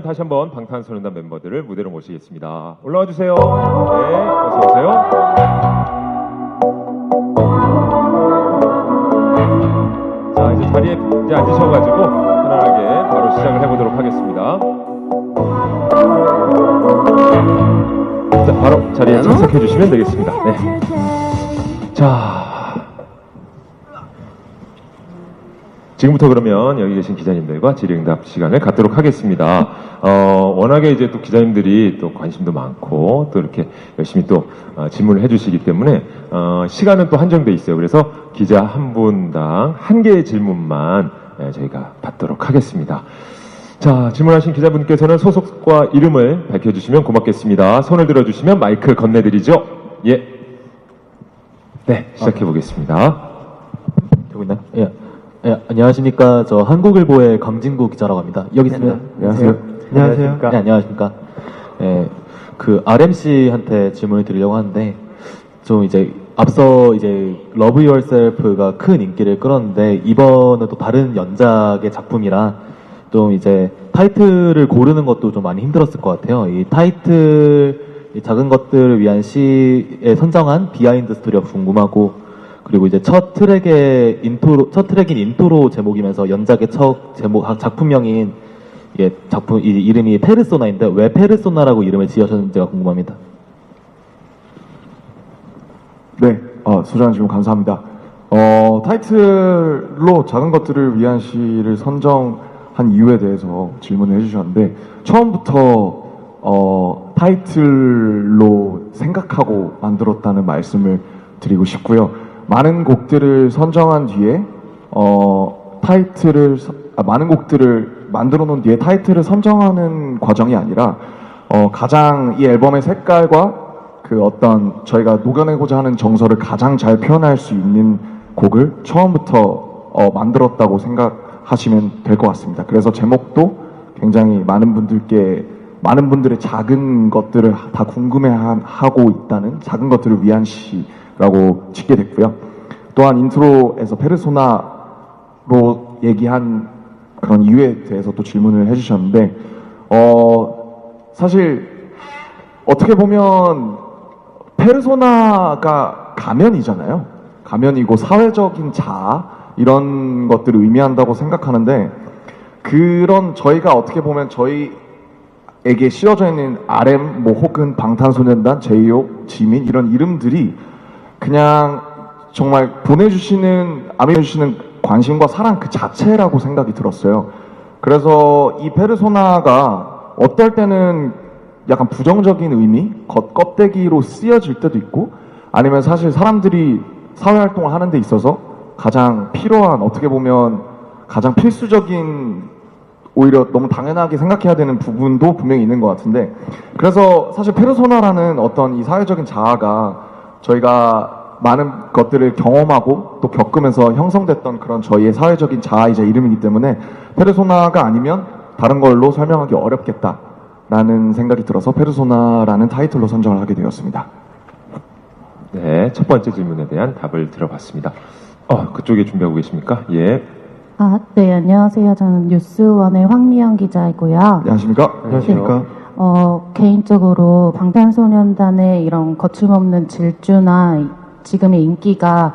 다시 한번 방탄소년단 멤버들을 무대로 모시겠습니다. 올라와 주세요. 네, 어서 오세요. 자, 이제 자리에 앉으셔가지고 편안하게 바로 시작을 해보도록 하겠습니다. 자, 바로 자리에 착석해 주시면 되겠습니다. 네. 자. 지금부터 그러면 여기 계신 기자님들과 질의응답 시간을 갖도록 하겠습니다. 워낙에 이제 또 기자님들이 또 관심도 많고 또 이렇게 열심히 또 질문을 해주시기 때문에 시간은 또 한정돼 있어요. 그래서 기자 한 분당 한 개의 질문만 저희가 받도록 하겠습니다. 자, 질문하신 기자분께서는 소속과 이름을 밝혀주시면 고맙겠습니다. 손을 들어주시면 마이크 건네드리죠. 예. 네, 시작해 보겠습니다. 되고 있나요? 예. 네, 안녕하십니까. 저 한국일보의 강진구 기자라고 합니다. 여기 있으면 안녕하세요. 안녕하세요. 네, 안녕하십니까. 네, 그 RMC한테 질문을 드리려고 하는데 좀 이제 앞서 이제 Love Yourself가 큰 인기를 끌었는데 이번은 또 다른 연작의 작품이라 좀 이제 타이틀을 고르는 것도 좀 많이 힘들었을 것 같아요. 이 타이틀, 이 작은 것들을 위한 시에 선정한 비하인드 스토리가 궁금하고, 그리고 이제 첫 트랙인 인트로 제목이면서 연작의 첫 제목, 작품명인 이게 작품 이름이 페르소나인데 왜 페르소나라고 이름을 지으셨는지가 궁금합니다. 네, 소장님 질문 감사합니다. 타이틀로 작은 것들을 위한 시를 선정한 이유에 대해서 질문을 해주셨는데 처음부터 타이틀로 생각하고 만들었다는 말씀을 드리고 싶고요. 많은 곡들을 선정한 뒤에 많은 곡들을 만들어 놓은 뒤에 타이틀을 선정하는 과정이 아니라 가장 이 앨범의 색깔과 그 어떤 저희가 녹여내고자 하는 정서를 가장 잘 표현할 수 있는 곡을 처음부터 만들었다고 생각하시면 될 것 같습니다. 그래서 제목도 굉장히 많은 분들의 작은 것들을 다 궁금해하고 있다는 작은 것들을 위한 시라고 짓게 됐고요. 또한 인트로에서 페르소나로 얘기한 그런 이유에 대해서 또 질문을 해주셨는데 사실 어떻게 보면 페르소나가 가면이잖아요. 가면이고 사회적인 자아 이런 것들을 의미한다고 생각하는데 그런 저희가 어떻게 보면 저희에게 씌워져 있는 RM 혹은 방탄소년단, 제이홉, 지민 이런 이름들이 그냥 정말 보내주시는 관심과 사랑 그 자체라고 생각이 들었어요. 그래서 이 페르소나가 어떨 때는 약간 부정적인 의미, 겉껍데기로 쓰여질 때도 있고 아니면 사실 사람들이 사회활동을 하는 데 있어서 가장 필요한 어떻게 보면 가장 필수적인 오히려 너무 당연하게 생각해야 되는 부분도 분명히 있는 것 같은데 그래서 사실 페르소나라는 어떤 이 사회적인 자아가 저희가 많은 것들을 경험하고 또 겪으면서 형성됐던 그런 저희의 사회적인 자아이자 이름이기 때문에 페르소나가 아니면 다른 걸로 설명하기 어렵겠다라는 생각이 들어서 페르소나라는 타이틀로 선정을 하게 되었습니다. 네, 첫 번째 질문에 대한 답을 들어봤습니다. 그쪽에 준비하고 계십니까? 예. 네, 안녕하세요. 저는 뉴스원의 황미영 기자이고요. 안녕하십니까? 안녕하십니까? 개인적으로 방탄소년단의 이런 거침없는 질주나 지금의 인기가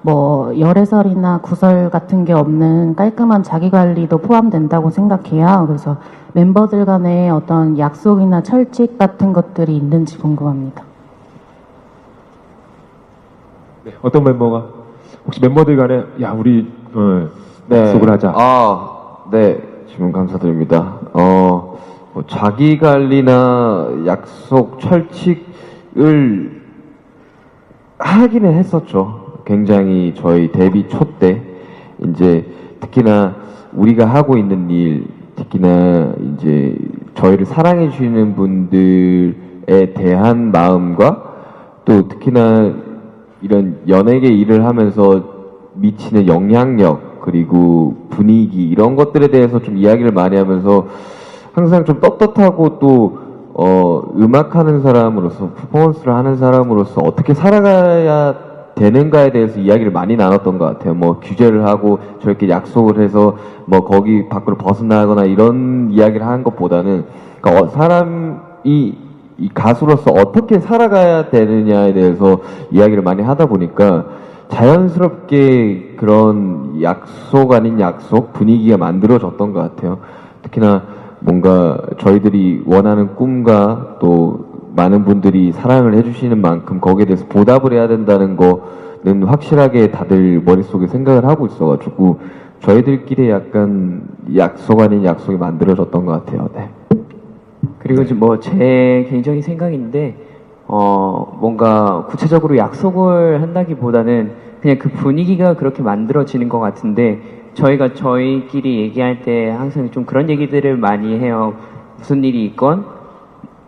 뭐 열애설이나 구설 같은 게 없는 깔끔한 자기관리도 포함된다고 생각해요. 그래서 멤버들 간에 어떤 약속이나 철칙 같은 것들이 있는지 궁금합니다. 네, 어떤 멤버가 혹시 멤버들 간에 우리 약속을 하자. 네, 질문 감사드립니다. 자기 관리나 약속 철칙을 하기는 했었죠. 굉장히 저희 데뷔 초 때 이제 특히나 우리가 하고 있는 일, 특히나 이제 저희를 사랑해 주시는 분들에 대한 마음과 또 특히나 이런 연예계 일을 하면서 미치는 영향력 그리고 분위기 이런 것들에 대해서 좀 이야기를 많이 하면서 항상 좀 떳떳하고 또 음악하는 사람으로서 퍼포먼스를 하는 사람으로서 어떻게 살아가야 되는가에 대해서 이야기를 많이 나눴던 것 같아요. 뭐 규제를 하고 저렇게 약속을 해서 뭐 거기 밖으로 벗어나거나 이런 이야기를 하는 것보다는 그러니까 사람이 이 가수로서 어떻게 살아가야 되느냐에 대해서 이야기를 많이 하다 보니까 자연스럽게 그런 약속 아닌 약속 분위기가 만들어졌던 것 같아요. 특히나 뭔가 저희들이 원하는 꿈과 또 많은 분들이 사랑을 해주시는 만큼 거기에 대해서 보답을 해야 된다는 거는 확실하게 다들 머릿속에 생각을 하고 있어가지고 저희들끼리 약간 약속 아닌 약속이 만들어졌던 것 같아요. 네. 그리고 지금 뭐 제 개인적인 생각인데 뭔가 구체적으로 약속을 한다기보다는 그냥 그 분위기가 그렇게 만들어지는 것 같은데 저희가 저희끼리 얘기할 때 항상 좀 그런 얘기들을 많이 해요. 무슨 일이 있건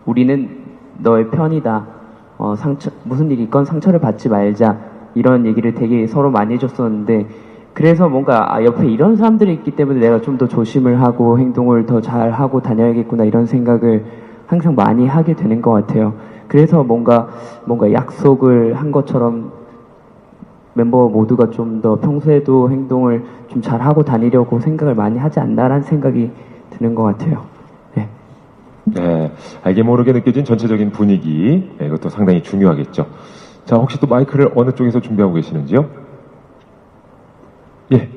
우리는 너의 편이다. 무슨 일이 있건 상처를 받지 말자. 이런 얘기를 되게 서로 많이 해줬었는데 그래서 뭔가 옆에 이런 사람들이 있기 때문에 내가 좀 더 조심을 하고 행동을 더 잘하고 다녀야겠구나 이런 생각을 항상 많이 하게 되는 것 같아요. 그래서 뭔가 약속을 한 것처럼 멤버 모두가 좀 더 평소에도 행동을 좀 잘하고 다니려고 생각을 많이 하지 않나라는 생각이 드는 것 같아요. 네. 네, 알게 모르게 느껴진 전체적인 분위기, 네, 이것도 상당히 중요하겠죠. 자, 혹시 또 마이크를 어느 쪽에서 준비하고 계시는지요? 예.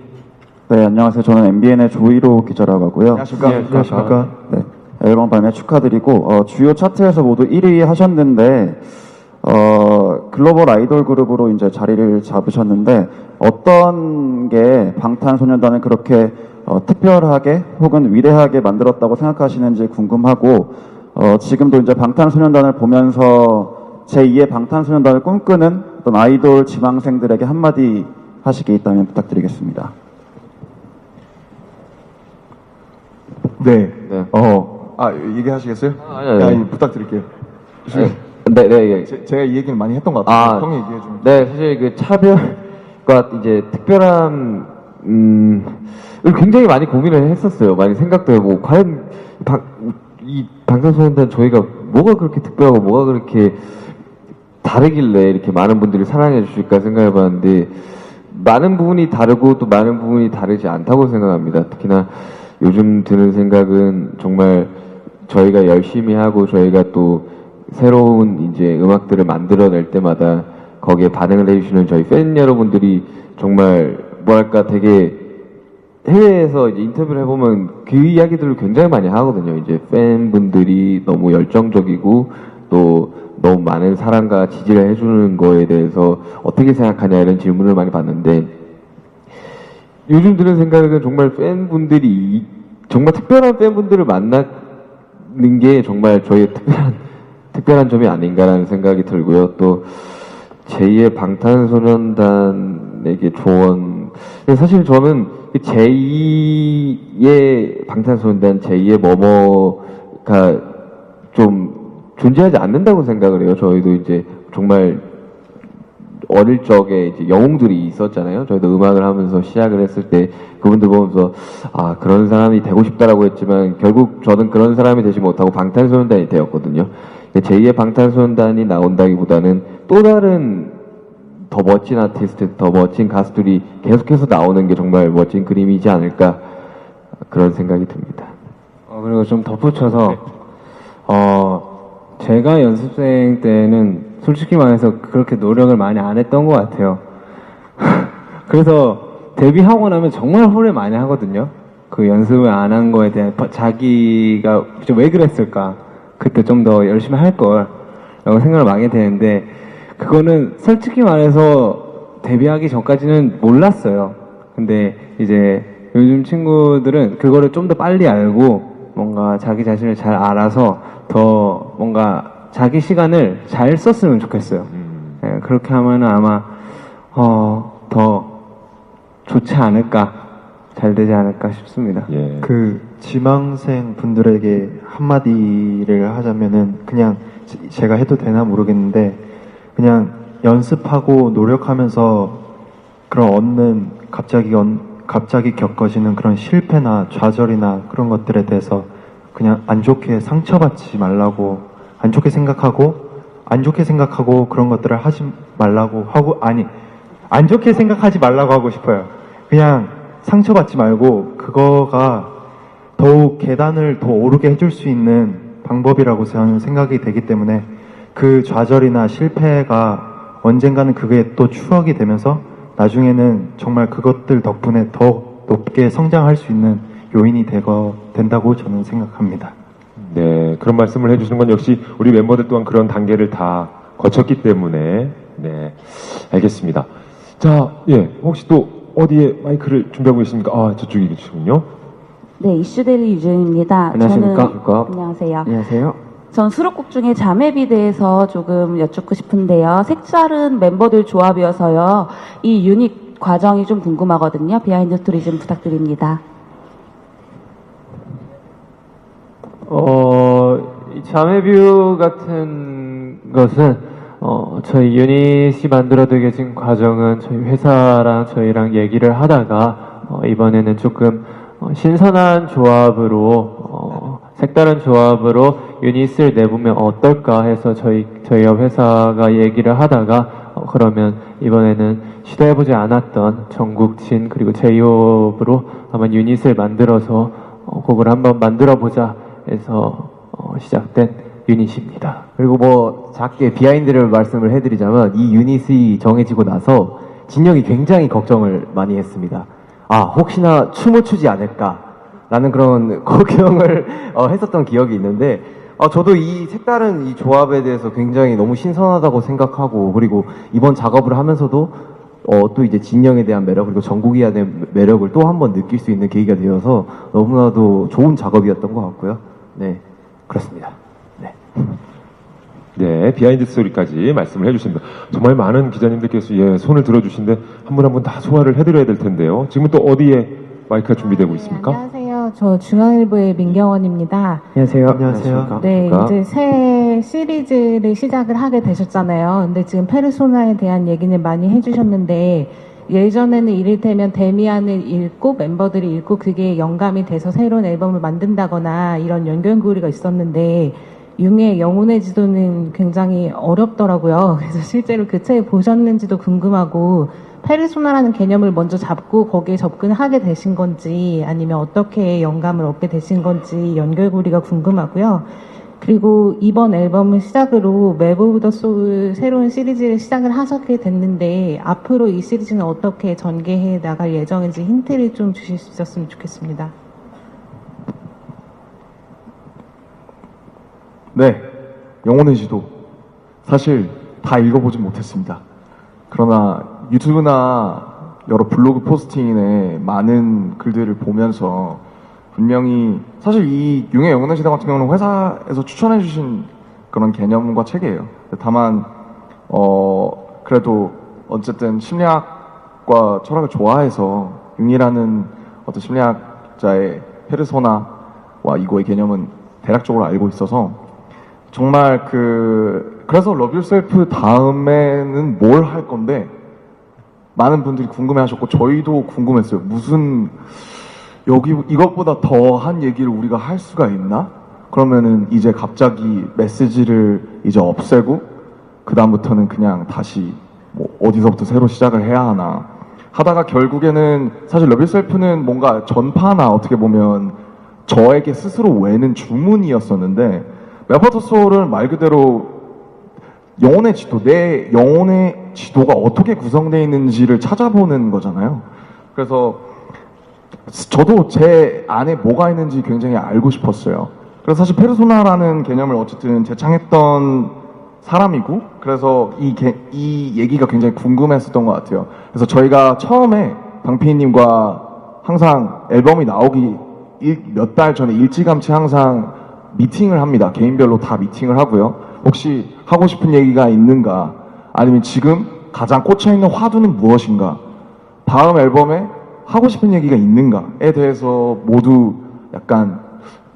네, 안녕하세요. 저는 MBN의 조이로 기자라고 하고요. 안녕하십니까? 네, 안녕하십니까? 네, 앨범 발매 축하드리고 주요 차트에서 모두 1위 하셨는데 글로벌 아이돌 그룹으로 이제 자리를 잡으셨는데 어떤 게 방탄소년단을 그렇게 특별하게 혹은 위대하게 만들었다고 생각하시는지 궁금하고 지금도 이제 방탄소년단을 보면서 제2의 방탄소년단을 꿈꾸는 어떤 아이돌 지망생들에게 한마디 하시기 있다면 부탁드리겠습니다. 네. 네. 얘기하시겠어요? 아니. 부탁드릴게요. 네. 제가 이 얘기를 많이 했던 것 같아요. 형이 얘기해주면. 네, 사실 그 차별과 이제 특별함, 을 굉장히 많이 고민을 했었어요. 많이 생각도 해보고, 과연 이 방탄소년단 저희가 뭐가 그렇게 특별하고 뭐가 그렇게 다르길래 이렇게 많은 분들이 사랑해 주실까 생각해 봤는데, 많은 부분이 다르고 또 많은 부분이 다르지 않다고 생각합니다. 특히나 요즘 드는 생각은 정말 저희가 열심히 하고 저희가 또 새로운 이제 음악들을 만들어낼 때마다 거기에 반응을 해주시는 저희 팬 여러분들이 정말 뭐랄까 되게 해외에서 이제 인터뷰를 해보면 그 이야기들을 굉장히 많이 하거든요. 이제 팬분들이 너무 열정적이고 또 너무 많은 사랑과 지지를 해주는 거에 대해서 어떻게 생각하냐 이런 질문을 많이 받는데 요즘 드는 생각은 정말 팬분들이 정말 특별한 팬분들을 만나는 게 정말 저희의 특별한 점이 아닌가라는 생각이 들고요. 또 제2의 방탄소년단에게 조언. 사실 저는 제2의 방탄소년단, 제2의 뭐뭐가 좀 존재하지 않는다고 생각을 해요. 저희도 이제 정말 어릴 적에 이제 영웅들이 있었잖아요. 저희도 음악을 하면서 시작을 했을 때 그분들 보면서 그런 사람이 되고 싶다라고 했지만 결국 저는 그런 사람이 되지 못하고 방탄소년단이 되었거든요. 제2의 방탄소년단이 나온다기보다는 또 다른 더 멋진 아티스트, 더 멋진 가수들이 계속해서 나오는 게 정말 멋진 그림이지 않을까 그런 생각이 듭니다. 그리고 좀 덧붙여서 제가 연습생 때는 솔직히 말해서 그렇게 노력을 많이 안 했던 것 같아요. 그래서 데뷔하고 나면 정말 후회 많이 하거든요. 그 연습을 안 한 거에 대한 자기가 왜 그랬을까? 그때 좀 더 열심히 할 걸 라고 생각을 많이 되는데 그거는 솔직히 말해서 데뷔하기 전까지는 몰랐어요. 근데 이제 요즘 친구들은 그거를 좀 더 빨리 알고 뭔가 자기 자신을 잘 알아서 더 뭔가 자기 시간을 잘 썼으면 좋겠어요. 네, 그렇게 하면 아마 더 좋지 않을까, 잘 되지 않을까 싶습니다. 예. 그 지망생 분들에게 한마디를 하자면은 그냥 제가 해도 되나 모르겠는데 그냥 연습하고 노력하면서 그런 얻는 갑자기 겪어지는 그런 실패나 좌절이나 그런 것들에 대해서 그냥 안 좋게 상처받지 말라고 안 좋게 생각하고 안 좋게 생각하고 그런 것들을 하지 말라고 하고, 아니, 안 좋게 생각하지 말라고 하고 싶어요. 그냥 상처받지 말고 그거가 더욱 계단을 더 오르게 해줄 수 있는 방법이라고 저는 생각이 되기 때문에 그 좌절이나 실패가 언젠가는 그게 또 추억이 되면서 나중에는 정말 그것들 덕분에 더 높게 성장할 수 있는 요인이 된다고 저는 생각합니다. 네, 그런 말씀을 해주시는 건 역시 우리 멤버들 또한 그런 단계를 다 거쳤기 때문에, 네, 알겠습니다. 자, 예, 혹시 또 어디에 마이크를 준비하고 계십니까? 아, 저쪽에 계시군요. 네, 이슈데일리 유진입니다. 안녕하십니까? 안녕하세요. 안녕하세요. 전 수록곡 중에 자매비 대해서 조금 여쭙고 싶은데요. 색다른 멤버들 조합이어서요. 이 유닛 과정이 좀 궁금하거든요. 비하인드 스토리 좀 부탁드립니다. 이 자매뷰 같은 것은 저희 유닛이 만들어지게 과정은 저희 회사랑 저희랑 얘기를 하다가 이번에는 조금 신선한 조합으로 색다른 조합으로 유닛을 내보면 어떨까 해서 저희 회사가 얘기를 하다가 그러면 이번에는 시도해보지 않았던 정국진 그리고 제이홉으로 한번 유닛을 만들어서 곡을 한번 만들어보자 해서 시작된 유닛입니다. 그리고 뭐 작게 비하인드를 말씀을 해드리자면 이 유닛이 정해지고 나서 진영이 굉장히 걱정을 많이 했습니다. 아, 혹시나 춤을 추지 않을까라는 그런 걱정을 했었던 기억이 있는데 저도 이 색다른 이 조합에 대해서 굉장히 너무 신선하다고 생각하고, 그리고 이번 작업을 하면서도 또 이제 진영에 대한 매력 그리고 정국이에 대한 매력을 또 한 번 느낄 수 있는 계기가 되어서 너무나도 좋은 작업이었던 것 같고요. 네, 그렇습니다. 네. 네, 비하인드 스토리까지 말씀을 해주십니다. 정말 많은 기자님들께서 예, 손을 들어주신데 한 분 한 분 다 소화를 해드려야 될 텐데요. 지금은 또 어디에 마이크가 준비되고 있습니까? 안녕하세요. 저 중앙일보의 민경원입니다. 안녕하세요. 안녕하세요. 네, 이제 새 시리즈를 시작을 하게 되셨잖아요. 근데 지금 페르소나에 대한 얘기는 많이 해주셨는데, 예전에는 이를테면 데미안을 읽고 멤버들이 읽고 그게 영감이 돼서 새로운 앨범을 만든다거나 이런 연결고리가 있었는데, 융의 영혼의 지도는 굉장히 어렵더라고요. 그래서 실제로 그 책 보셨는지도 궁금하고, 페르소나라는 개념을 먼저 잡고 거기에 접근하게 되신 건지, 아니면 어떻게 영감을 얻게 되신 건지 연결고리가 궁금하고요. 그리고 이번 앨범을 시작으로 맵 오브 더 소울 새로운 시리즈를 시작을 하셨게 됐는데, 앞으로 이 시리즈는 어떻게 전개해 나갈 예정인지 힌트를 좀 주실 수 있었으면 좋겠습니다. 네, 영혼의 지도. 사실 다 읽어보진 못했습니다. 그러나 유튜브나 여러 블로그 포스팅에 많은 글들을 보면서 분명히 사실 이 융의 영혼의 지도 같은 경우는 회사에서 추천해주신 그런 개념과 책이에요. 다만 그래도 어쨌든 심리학과 철학을 좋아해서 융이라는 어떤 심리학자의 페르소나와 이거의 개념은 대략적으로 알고 있어서 정말 그래서 러브 유셀프 다음에는 뭘 할 건데 많은 분들이 궁금해 하셨고 저희도 궁금했어요. 무슨 여기 이것보다 더한 얘기를 우리가 할 수가 있나? 그러면은 이제 갑자기 메시지를 이제 없애고 그 다음부터는 그냥 다시 뭐 어디서부터 새로 시작을 해야 하나 하다가 결국에는 사실 러브 유셀프는 뭔가 전파나 어떻게 보면 저에게 스스로 외는 주문이었었는데 맵 오브 더 소울은 말 그대로 영혼의 지도, 내 영혼의 지도가 어떻게 구성되어 있는지를 찾아보는 거잖아요. 그래서 저도 제 안에 뭐가 있는지 굉장히 알고 싶었어요. 그래서 사실 페르소나라는 개념을 어쨌든 제창했던 사람이고, 그래서 이 얘기가 굉장히 궁금했었던 것 같아요. 그래서 저희가 처음에 방피디님과 항상 앨범이 나오기 몇 달 전에 일찌감치 항상 미팅을 합니다. 개인별로 다 미팅을 하고요. 혹시 하고 싶은 얘기가 있는가? 아니면 지금 가장 꽂혀있는 화두는 무엇인가? 다음 앨범에 하고 싶은 얘기가 있는가에 대해서 모두 약간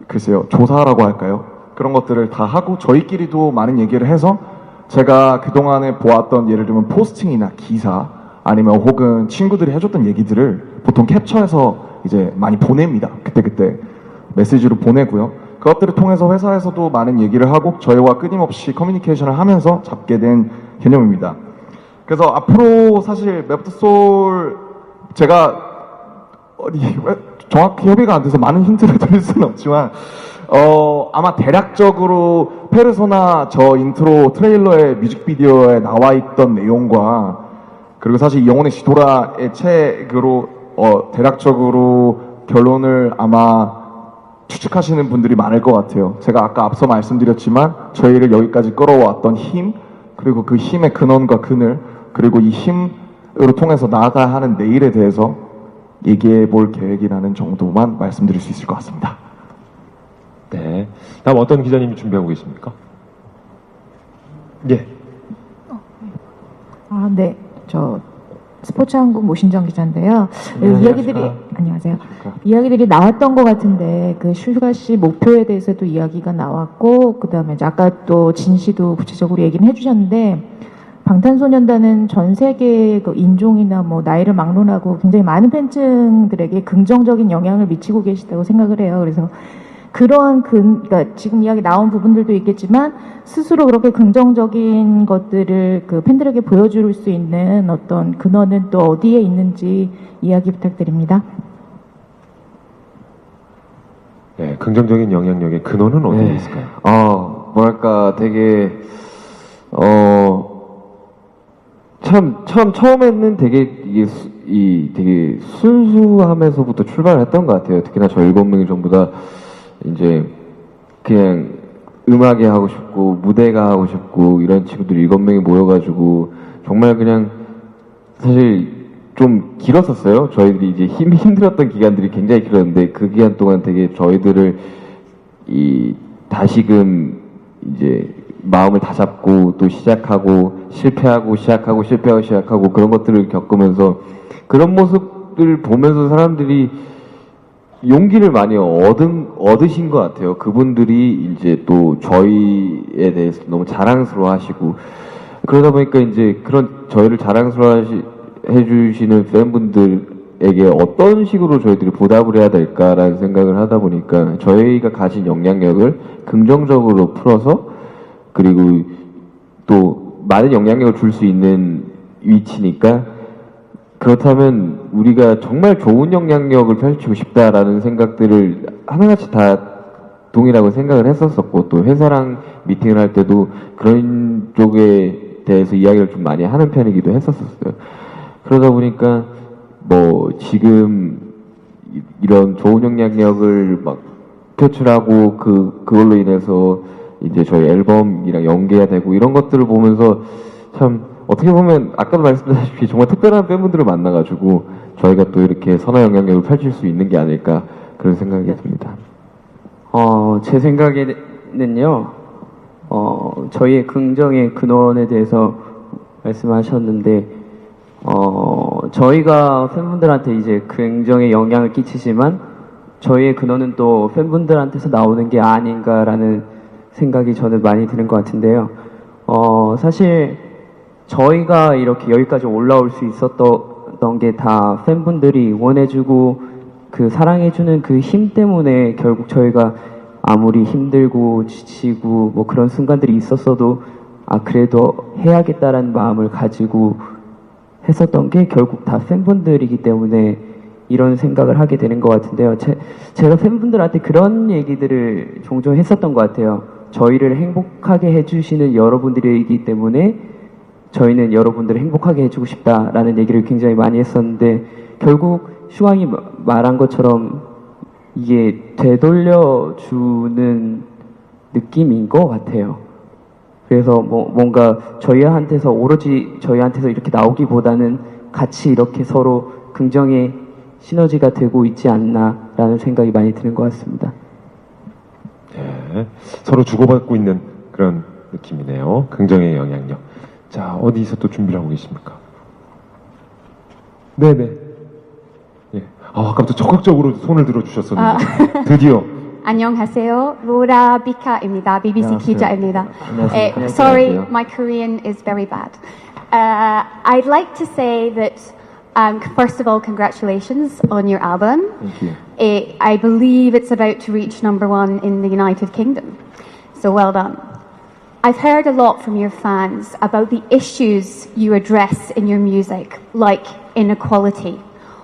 글쎄요 조사라고 할까요? 그런 것들을 다 하고 저희끼리도 많은 얘기를 해서 제가 그동안에 보았던 예를 들면 포스팅이나 기사 아니면 혹은 친구들이 해줬던 얘기들을 보통 캡처해서 이제 많이 보냅니다. 그때 메시지로 보내고요. 그것들을 통해서 회사에서도 많은 얘기를 하고 저희와 끊임없이 커뮤니케이션을 하면서 잡게 된 개념입니다. 그래서 앞으로 사실 맵소울 제가 정확히 협의가 안 돼서 많은 힌트를 드릴 수는 없지만 아마 대략적으로 페르소나 저 인트로 트레일러의 뮤직비디오에 나와 있던 내용과 그리고 사실 영혼의 시도라의 책으로 대략적으로 결론을 아마 추측하시는 분들이 많을 것 같아요. 제가 아까 앞서 말씀드렸지만 저희를 여기까지 끌어왔던 힘, 그리고 그 힘의 근원과 그늘, 그리고 이 힘으로 통해서 나아가야 하는 내일에 대해서 얘기해 볼 계획이라는 정도만 말씀드릴 수 있을 것 같습니다. 네. 다음 어떤 기자님이 준비하고 계십니까? 예. 네. 저 스포츠한국 모신정 기자인데요. 안녕하세요. 이야기들이 나왔던 것 같은데 그 슈가 씨 목표에 대해서도 이야기가 나왔고 그다음에 이제 아까 또 진 씨도 구체적으로 얘기는 해주셨는데 방탄소년단은 전 세계 그 인종이나 뭐 나이를 막론하고 굉장히 많은 팬층들에게 긍정적인 영향을 미치고 계시다고 생각을 해요. 그래서 그런 그러니까 지금 이야기 나온 부분들도 있겠지만 스스로 그렇게 긍정적인 것들을 그 팬들에게 보여줄 수 있는 어떤 근원은 또 어디에 있는지 이야기 부탁드립니다. 네, 긍정적인 영향력의 근원은 어디에 네. 있을까요? 뭐랄까, 되게, 처음에는 되게, 되게 순수함에서부터 출발을 했던 것 같아요. 특히나 저 7명이 전부 다, 이제, 그냥, 음악에 하고 싶고, 무대가 하고 싶고, 이런 친구들이 7명이 모여가지고, 정말 그냥, 사실, 좀 길었었어요. 저희들이 이제 힘들었던 기간들이 굉장히 길었는데, 그 기간 동안 되게 저희들을, 다시금, 이제, 마음을 다잡고, 또 시작하고, 실패하고, 시작하고, 그런 것들을 겪으면서, 그런 모습을 보면서 사람들이, 용기를 많이 얻으신 것 같아요. 그분들이 이제 또 저희에 대해서 너무 자랑스러워 하시고, 그러다 보니까 이제 그런 저희를 자랑스러워 해주시는 팬분들에게 어떤 식으로 저희들이 보답을 해야 될까라는 생각을 하다 보니까 저희가 가진 영향력을 긍정적으로 풀어서 그리고 또 많은 영향력을 줄 수 있는 위치니까 그렇다면 우리가 정말 좋은 영향력을 펼치고 싶다라는 생각들을 하나같이 다 동일하고 생각을 했었었고 또 회사랑 미팅을 할 때도 그런 쪽에 대해서 이야기를 좀 많이 하는 편이기도 했었었어요. 그러다 보니까 뭐 지금 이런 좋은 영향력을 막 표출하고 그걸로 인해서 이제 저희 앨범이랑 연계가 되고 이런 것들을 보면서 참 어떻게 보면 아까도 말씀드렸다시피 정말 특별한 팬분들을 만나가지고 저희가 또 이렇게 선한 영향력을 펼칠 수 있는 게 아닐까 그런 생각이 듭니다. 제 생각에는요, 저희의 긍정의 근원에 대해서 말씀하셨는데, 저희가 팬분들한테 이제 긍정의 영향을 끼치지만, 저희의 근원은 또 팬분들한테서 나오는 게 아닌가라는 생각이 저는 많이 드는 것 같은데요. 사실, 저희가 이렇게 여기까지 올라올 수 있었던 게 다 팬분들이 응원해주고, 그 사랑해주는 그 힘 때문에 결국 저희가 아무리 힘들고 지치고 뭐 그런 순간들이 있었어도 그래도 해야겠다라는 마음을 가지고 했었던 게 결국 다 팬분들이기 때문에 이런 생각을 하게 되는 것 같은데요. 제가 팬분들한테 그런 얘기들을 종종 했었던 것 같아요. 저희를 행복하게 해주시는 여러분들이기 때문에 저희는 여러분들을 행복하게 해주고 싶다라는 얘기를 굉장히 많이 했었는데 결국 슈왕이 말한 것처럼 이게 되돌려주는 느낌인 것 같아요. 그래서 뭔가 저희한테서 오로지 저희한테서 이렇게 나오기보다는 같이 이렇게 서로 긍정의 시너지가 되고 있지 않나라는 생각이 많이 드는 것 같습니다. 네, 서로 주고받고 있는 그런 느낌이네요. 긍정의 영향력. 자, 어디서 또 준비를 하고 계십니까? 네네. 예. 아까부터 적극적으로 손을 들어주셨었는데 드디어. 안녕하세요. 로라 비카입니다. BBC 기자입니다. Sorry, my Korean is very bad. I'd like to say that First of all, congratulations on your album. Thank you. I believe it's about to reach #1 in the United Kingdom. So well done. I've heard a lot from your fans about the issues you address in your music, like inequality.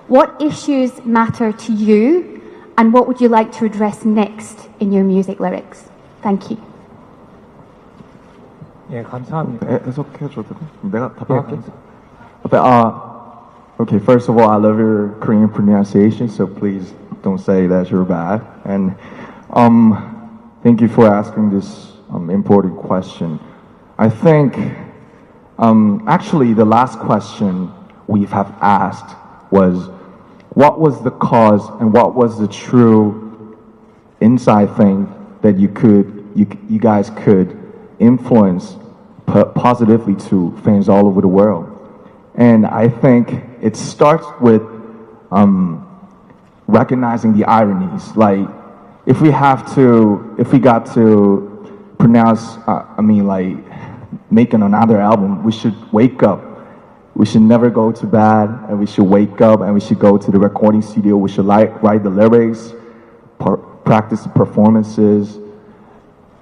What issues matter to you, and what would you like to address next in your music lyrics? Thank you. 예, 감사합니다. 해석해줘도 돼? 내가 답변할게. Okay, first of all, I love your Korean pronunciation, so please don't say that you're bad. And thank you for asking this important question. I think actually the last question we have asked was, what was the cause and what was the true inside thing that you guys could influence positively to fans all over the world? And I think it starts with recognizing the ironies. Like, if we got to pronounce, making another album, we should wake up. We should never go to bed, and we should wake up, and we should go to the recording studio. We should write the lyrics, practice the performances.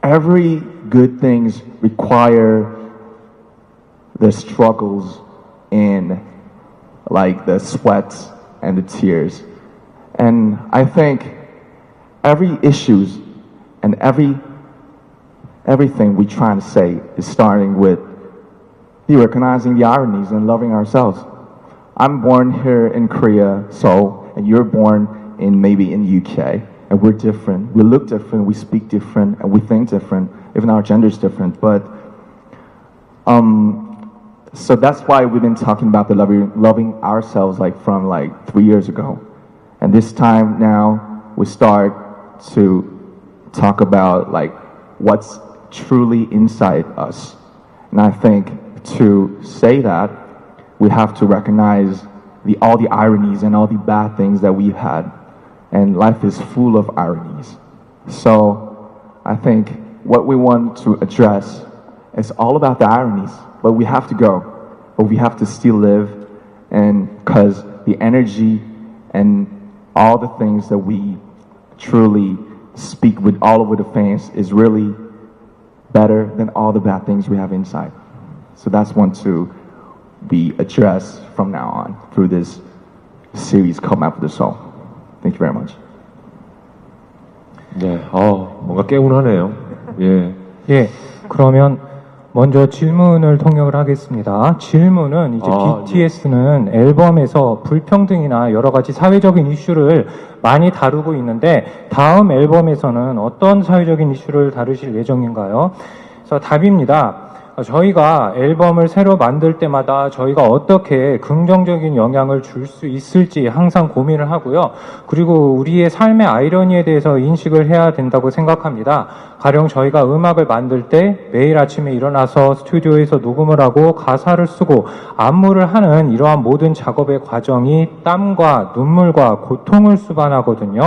Every good things require the struggles and like the sweats and the tears. And I think every issues and everything we try to say is starting with recognizing the ironies and loving ourselves. I'm born here in Korea, Seoul, and you're born maybe in UK, and we're different. We look different, we speak different, and we think different. Even our gender is different. But so that's why we've been talking about the loving ourselves from 3 years ago, and this time now we start to talk about what's truly inside us. And I think to say that, we have to recognize all the ironies and all the bad things that we've had. And life is full of ironies. So I think what we want to address is all about the ironies. But we have to go. But we have to still live. And because the energy and all the things that we truly speak with all over the fans is really better than all the bad things we have inside. So that's one to be addressed from now on through this series called Map of the Soul. Thank you very much. 네, 뭔가 개운하네요. 예. 예, 그러면 먼저 질문을 통역을 하겠습니다. 질문은 이제 BTS는 앨범에서 불평등이나 여러 가지 사회적인 이슈를 많이 다루고 있는데 다음 앨범에서는 어떤 사회적인 이슈를 다루실 예정인가요? 그래서 답입니다. 저희가 앨범을 새로 만들 때마다 저희가 어떻게 긍정적인 영향을 줄 수 있을지 항상 고민을 하고요. 그리고 우리의 삶의 아이러니에 대해서 인식을 해야 된다고 생각합니다. 가령 저희가 음악을 만들 때 매일 아침에 일어나서 스튜디오에서 녹음을 하고 가사를 쓰고 안무를 하는 이러한 모든 작업의 과정이 땀과 눈물과 고통을 수반하거든요.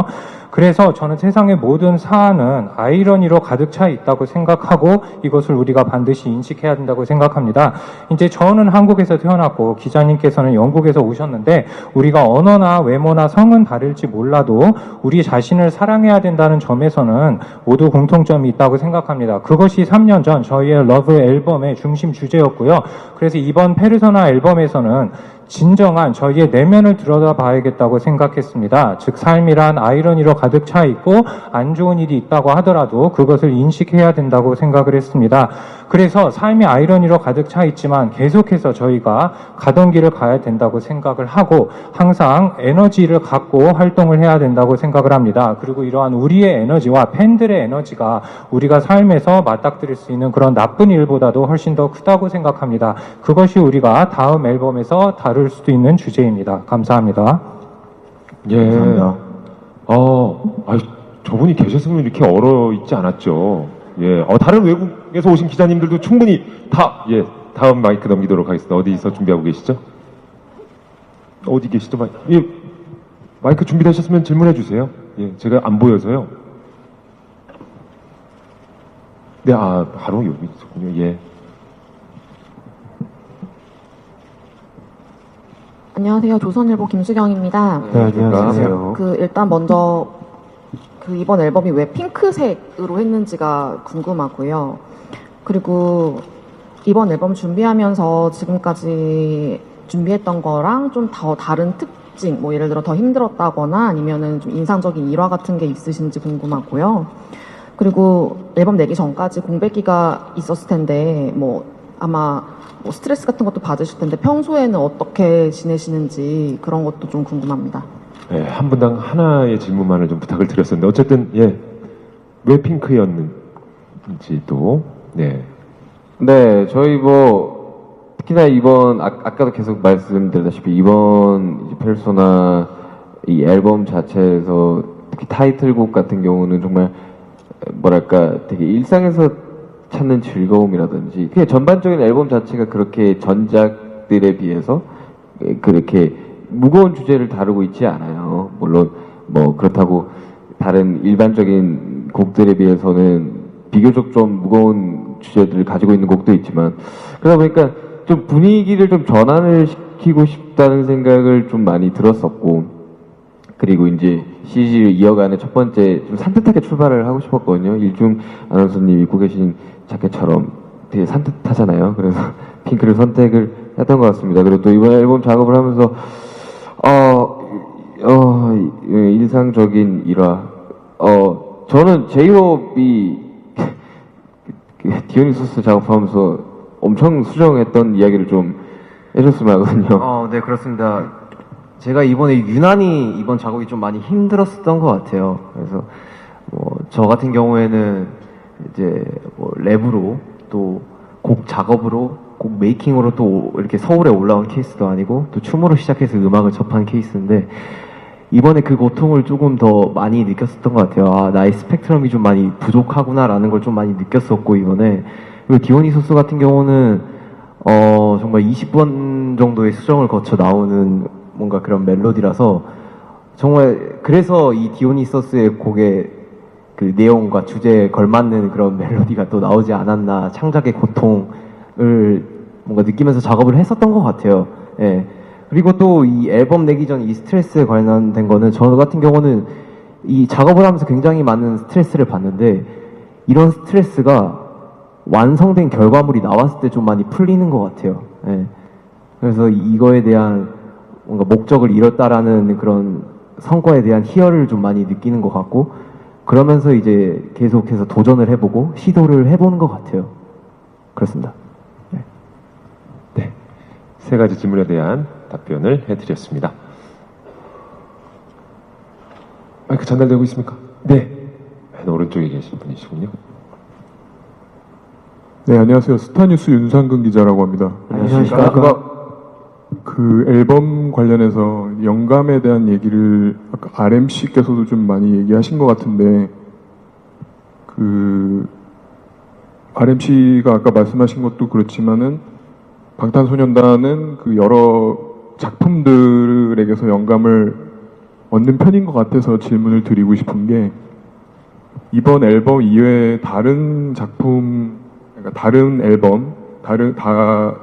그래서 저는 세상의 모든 사안은 아이러니로 가득 차 있다고 생각하고 이것을 우리가 반드시 인식해야 된다고 생각합니다. 이제 저는 한국에서 태어났고 기자님께서는 영국에서 오셨는데 우리가 언어나 외모나 성은 다를지 몰라도 우리 자신을 사랑해야 된다는 점에서는 모두 공통점이 있다고 생각합니다. 그것이 3년 전 저희의 러브 앨범의 중심 주제였고요. 그래서 이번 페르소나 앨범에서는 진정한 저희의 내면을 들여다봐야겠다고 생각했습니다. 즉 삶이란 아이러니로 가득 차 있고 안 좋은 일이 있다고 하더라도 그것을 인식해야 된다고 생각을 했습니다. 그래서 삶이 아이러니로 가득 차 있지만 계속해서 저희가 가던 길을 가야 된다고 생각을 하고 항상 에너지를 갖고 활동을 해야 된다고 생각을 합니다. 그리고 이러한 우리의 에너지와 팬들의 에너지가 우리가 삶에서 맞닥뜨릴 수 있는 그런 나쁜 일보다도 훨씬 더 크다고 생각합니다. 그것이 우리가 다음 앨범에서 다룰 수도 있는 주제입니다. 감사합니다. 예. 감사합니다. 저분이 계셨으면 이렇게 얼어 있지 않았죠. 예. 다른 외국에서 오신 기자님들도 충분히 다음 마이크 넘기도록 하겠습니다. 어디서 준비하고 계시죠? 어디 계시죠? 마이크 준비되셨으면 질문해 주세요. 예. 제가 안 보여서요. 네, 바로 여기 있었군요. 예. 안녕하세요. 조선일보 김수경입니다. 네, 안녕하세요. 일단 먼저 이번 앨범이 왜 핑크색으로 했는지가 궁금하고요. 그리고 이번 앨범 준비하면서 지금까지 준비했던 거랑 좀 더 다른 특징, 뭐 예를 들어 더 힘들었다거나 아니면은 좀 인상적인 일화 같은 게 있으신지 궁금하고요. 그리고 앨범 내기 전까지 공백기가 있었을 텐데 뭐 아마 뭐 스트레스 같은 것도 받으실 텐데 평소에는 어떻게 지내시는지 그런 것도 좀 궁금합니다. 네, 한 분당 하나의 질문만을 좀 부탁을 드렸었는데 어쨌든 왜 핑크였는지도 네. 네, 저희 특히나 이번 아까도 계속 말씀드렸다시피 이번 이제 페르소나 이 앨범 자체에서 특히 타이틀곡 같은 경우는 정말 뭐랄까 되게 일상에서 찾는 즐거움이라든지 그냥 전반적인 앨범 자체가 그렇게 전작들에 비해서 그렇게 무거운 주제를 다루고 있지 않아요. 물론 뭐 그렇다고 다른 일반적인 곡들에 비해서는 비교적 좀 무거운 주제들을 가지고 있는 곡도 있지만 그러다 보니까 좀 분위기를 좀 전환을 시키고 싶다는 생각을 좀 많이 들었었고 그리고 이제 시리즈를 이어가는 첫 번째 좀 산뜻하게 출발을 하고 싶었거든요. 일중 아나운서님이 입고 계신 자켓처럼 되게 산뜻하잖아요. 그래서 핑크를 선택을 했던 것 같습니다. 그리고 또 이번 앨범 작업을 하면서 일상적인 일화 저는 제이홉이 디오니소스 작업하면서 엄청 수정했던 이야기를 좀 해줬으면 하거든요. 네, 그렇습니다. 제가 이번에 유난히 이번 작업이 좀 많이 힘들었었던 것 같아요. 그래서 저 같은 경우에는 이제 랩으로 또 곡 작업으로 곡 메이킹으로 또 이렇게 서울에 올라온 케이스도 아니고 또 춤으로 시작해서 음악을 접한 케이스인데 이번에 그 고통을 조금 더 많이 느꼈었던 것 같아요. 아, 나의 스펙트럼이 좀 많이 부족하구나라는 걸 좀 많이 느꼈었고 이번에 그리고 디오니소스 같은 경우는 정말 20번 정도의 수정을 거쳐 나오는 뭔가 그런 멜로디라서 정말 그래서 이 디오니소스의 곡의 그 내용과 주제에 걸맞는 그런 멜로디가 또 나오지 않았나 창작의 고통을 뭔가 느끼면서 작업을 했었던 것 같아요. 예. 그리고 또 이 앨범 내기 전 이 스트레스에 관련된 거는 저 같은 경우는 이 작업을 하면서 굉장히 많은 스트레스를 받는데 이런 스트레스가 완성된 결과물이 나왔을 때 좀 많이 풀리는 것 같아요. 예. 그래서 이거에 대한 뭔가 목적을 이뤘다라는 그런 성과에 대한 희열을 좀 많이 느끼는 것 같고 그러면서 이제 계속해서 도전을 해보고 시도를 해보는 것 같아요. 그렇습니다. 네. 세 가지 질문에 대한 답변을 해드렸습니다. 마이크 전달되고 있습니까? 네. 맨 오른쪽에 계신 분이시군요. 네, 안녕하세요. 스타뉴스 윤상근 기자라고 합니다. 안녕하십니까. 그 앨범 관련해서 영감에 대한 얘기를 아까 RMC께서도 좀 많이 얘기하신 것 같은데 그 RMC가 아까 말씀하신 것도 그렇지만은 방탄소년단은 그 여러 작품들에게서 영감을 얻는 편인 것 같아서 질문을 드리고 싶은 게 이번 앨범 이외에 다른 작품, 그러니까 다른 앨범,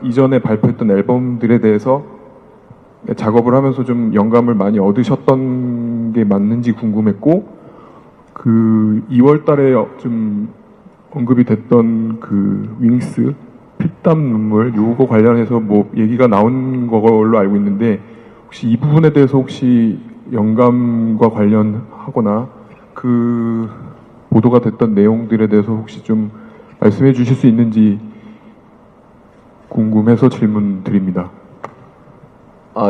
이전에 발표했던 앨범들에 대해서 작업을 하면서 좀 영감을 많이 얻으셨던 게 맞는지 궁금했고, 그 2월 달에 좀 언급이 됐던 그 윙스, 피땀 눈물, 요거 관련해서 뭐 얘기가 나온 걸로 알고 있는데, 혹시 이 부분에 대해서 혹시 영감과 관련하거나 그 보도가 됐던 내용들에 대해서 혹시 좀 말씀해 주실 수 있는지 궁금해서 질문 드립니다.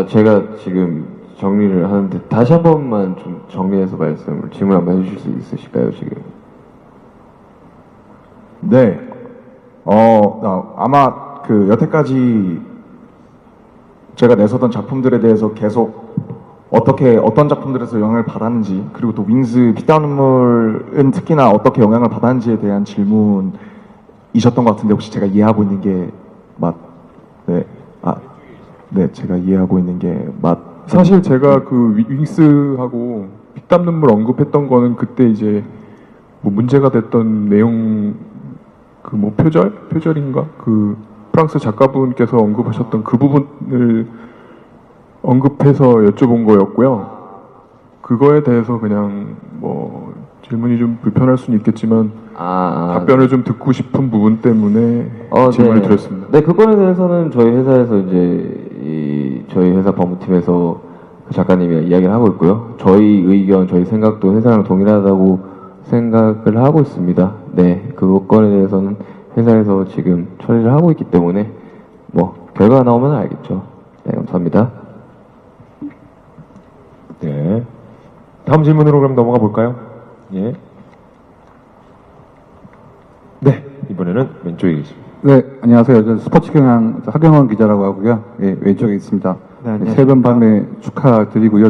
제가 지금 정리를 하는데 다시 한 번만 좀 정리해서 질문 한번 해주실 수 있으실까요, 지금? 네. 아마 그 여태까지 제가 내서던 작품들에 대해서 계속 어떤 작품들에서 영향을 받았는지, 그리고 또 윙스 피땀 눈물은 특히나 어떻게 영향을 받았는지에 대한 질문이셨던 것 같은데 혹시 제가 이해하고 있는 게 네, 제가 이해하고 있는 게 사실 제가 그 윙스하고 피땀 눈물 언급했던 거는 그때 이제 뭐 문제가 됐던 내용 그 뭐 표절인가 그 프랑스 작가분께서 언급하셨던 그 부분을 언급해서 여쭤본 거였고요. 그거에 대해서 그냥 뭐 질문이 좀 불편할 수는 있겠지만 답변을 좀 듣고 싶은 부분 때문에 질문을 네. 드렸습니다. 네, 그거에 대해서는 저희 회사에서 이제 저희 회사 법무팀에서 그 작가님이 이야기를 하고 있고요. 저희 의견, 저희 생각도 회사랑 동일하다고 생각을 하고 있습니다. 네, 그건에 대해서는 회사에서 지금 처리를 하고 있기 때문에 뭐 결과가 나오면 알겠죠. 네, 감사합니다. 네. 다음 질문으로 그럼 넘어가 볼까요? 예. 네, 이번에는 왼쪽에 계십니다. 네, 안녕하세요. 저는 스포츠 경향 하경원 기자라고 하고요. 예, 왼쪽에 있습니다. 네, 안녕하십니까. 새벽 밤에 축하드리고요.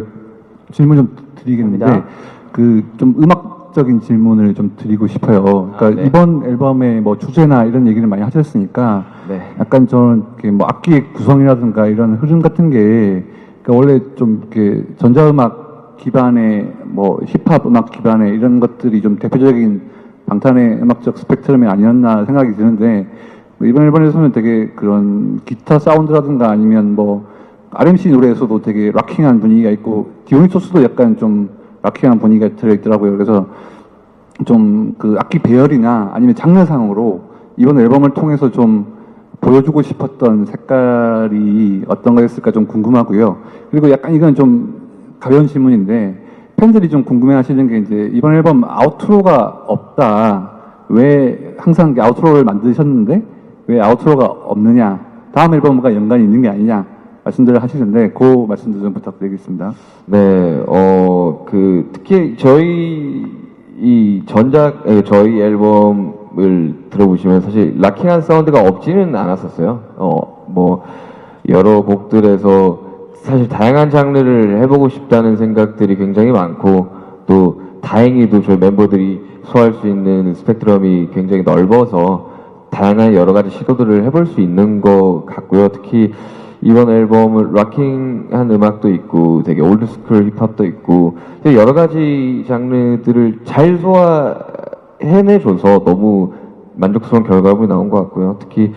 질문 좀 드리겠는데, 그 좀 음악적인 질문을 좀 드리고 싶어요. 그러니까 네. 이번 앨범의 뭐 주제나 이런 얘기를 많이 하셨으니까, 네. 약간 저는 이렇게 뭐 악기의 구성이라든가 이런 흐름 같은 게, 그러니까 원래 좀 이렇게 전자음악 기반의 뭐 힙합 음악 기반의 이런 것들이 좀 대표적인 방탄의 음악적 스펙트럼이 아니었나 생각이 드는데, 이번 앨범에서는 되게 그런 기타 사운드라든가 아니면 뭐 RMC 노래에서도 되게 락킹한 분위기가 있고 디오니소스도 약간 좀 락킹한 분위기가 들어있더라고요. 그래서 좀 그 악기 배열이나 아니면 장르상으로 이번 앨범을 통해서 좀 보여주고 싶었던 색깔이 어떤 거였을까 좀 궁금하고요. 그리고 약간 이건 좀 가벼운 질문인데 팬들이 좀 궁금해하시는 게 이제 이번 앨범 아우트로가 없다. 왜 항상 아우트로를 만드셨는데 왜 아우트로가 없느냐? 다음 앨범과 연관이 있는 게 아니냐? 말씀들을 하시는데 그 말씀도 좀 부탁드리겠습니다. 네, 특히 저희 저희 앨범을 들어보시면 사실 락킹한 사운드가 없지는 않았었어요. 뭐 여러 곡들에서 사실 다양한 장르를 해보고 싶다는 생각들이 굉장히 많고 또 다행히도 저희 멤버들이 소화할 수 있는 스펙트럼이 굉장히 넓어서 다양한 여러 가지 시도들을 해볼 수 있는 것 같고요. 특히 이번 앨범은 락킹한 음악도 있고 되게 올드스쿨 힙합도 있고 되게 여러 가지 장르들을 잘 소화해내줘서 너무 만족스러운 결과물이 나온 것 같고요. 특히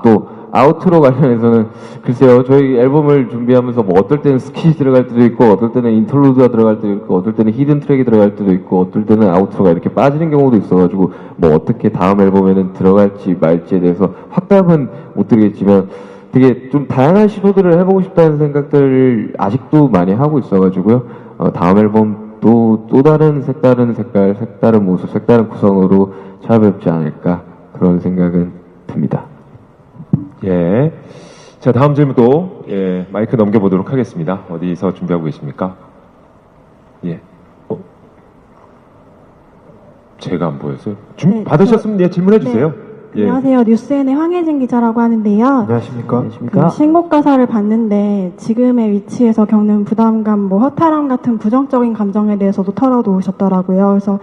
또 아우트로 관련해서는 글쎄요, 저희 앨범을 준비하면서 뭐 어떨 때는 스킷이 들어갈 때도 있고 어떨 때는 인터루드가 들어갈 때도 있고 어떨 때는 히든 트랙이 들어갈 때도 있고 어떨 때는 아우트로가 이렇게 빠지는 경우도 있어가지고 뭐 어떻게 다음 앨범에는 들어갈지 말지에 대해서 확답은 못 드리겠지만 되게 좀 다양한 시도들을 해보고 싶다는 생각들을 아직도 많이 하고 있어가지고요. 다음 앨범도 또 다른 색다른 색깔, 색다른 모습, 색다른 구성으로 찾아뵙지 않을까 그런 생각은 듭니다. 예. 자, 다음 질문도 마이크 넘겨보도록 하겠습니다. 어디서 준비하고 계십니까? 예. 제가 안 보였어요. 네, 받으셨으면 질문해 주세요. 예. 안녕하세요. 뉴스N의 황혜진 기자라고 하는데요. 안녕하십니까? 그 신곡 가사를 봤는데 지금의 위치에서 겪는 부담감, 뭐 허탈함 같은 부정적인 감정에 대해서도 털어놓으셨더라고요. 그래서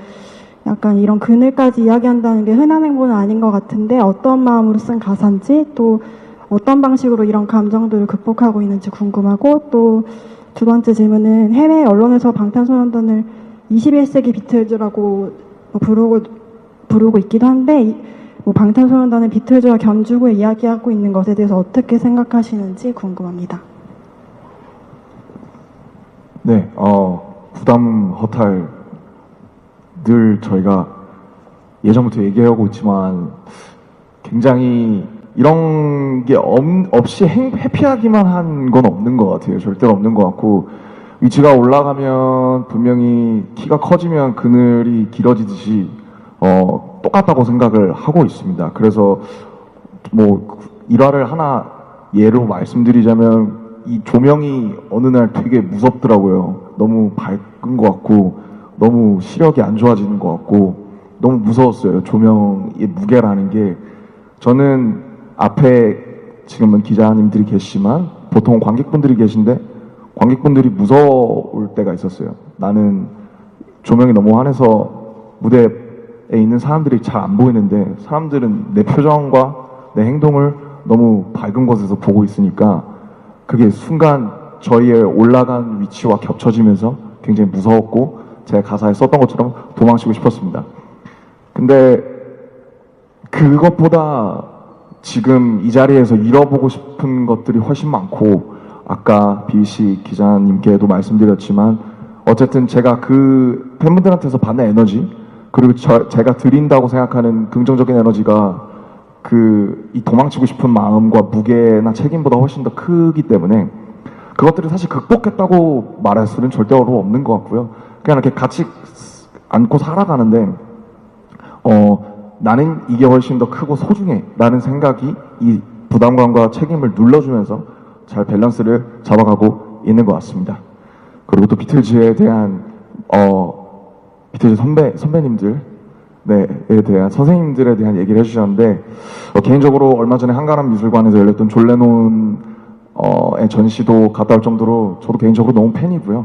약간 이런 그늘까지 이야기한다는 게 흔한 행보는 아닌 것 같은데 어떤 마음으로 쓴 가사인지 또 어떤 방식으로 이런 감정들을 극복하고 있는지 궁금하고 또 두 번째 질문은 해외 언론에서 방탄소년단을 21세기 비틀즈라고 부르고 있기도 한데 뭐 방탄소년단은 비틀즈와 견주고 이야기하고 있는 것에 대해서 어떻게 생각하시는지 궁금합니다. 네, 부담, 허탈 늘 저희가 예전부터 얘기하고 있지만 굉장히 이런 게 없이 해피하기만 한 건 없는 것 같아요. 절대로 없는 것 같고 위치가 올라가면 분명히 키가 커지면 그늘이 길어지듯이 똑같다고 생각을 하고 있습니다. 그래서 뭐 일화를 하나 예로 말씀드리자면 이 조명이 어느 날 되게 무섭더라고요. 너무 밝은 것 같고 너무 시력이 안 좋아지는 것 같고 너무 무서웠어요. 조명의 무게라는 게. 저는 앞에 지금은 기자님들이 계시지만 보통 관객분들이 계신데 관객분들이 무서울 때가 있었어요. 나는 조명이 너무 환해서 무대에 있는 사람들이 잘 안 보이는데 사람들은 내 표정과 내 행동을 너무 밝은 곳에서 보고 있으니까 그게 순간 저희의 올라간 위치와 겹쳐지면서 굉장히 무서웠고 제 가사에 썼던 것처럼 도망치고 싶었습니다. 근데 그것보다 지금 이 자리에서 잃어보고 싶은 것들이 훨씬 많고 아까 BBC 기자님께도 말씀드렸지만 어쨌든 제가 그 팬분들한테서 받는 에너지 그리고 제가 드린다고 생각하는 긍정적인 에너지가 이 도망치고 싶은 마음과 무게나 책임보다 훨씬 더 크기 때문에 그것들을 사실 극복했다고 말할 수는 절대로 없는 것 같고요. 그냥 이렇게 같이 안고 살아가는데 나는 이게 훨씬 더 크고 소중해 라는 생각이 이 부담감과 책임을 눌러주면서 잘 밸런스를 잡아가고 있는 것 같습니다. 그리고 또 비틀즈에 대한 비틀즈 선배님들 에 대한 선생님들에 대한 얘기를 해주셨는데 개인적으로 얼마 전에 한가람 미술관에서 열렸던 존 레논의 전시도 갔다 올 정도로 저도 개인적으로 너무 팬이고요.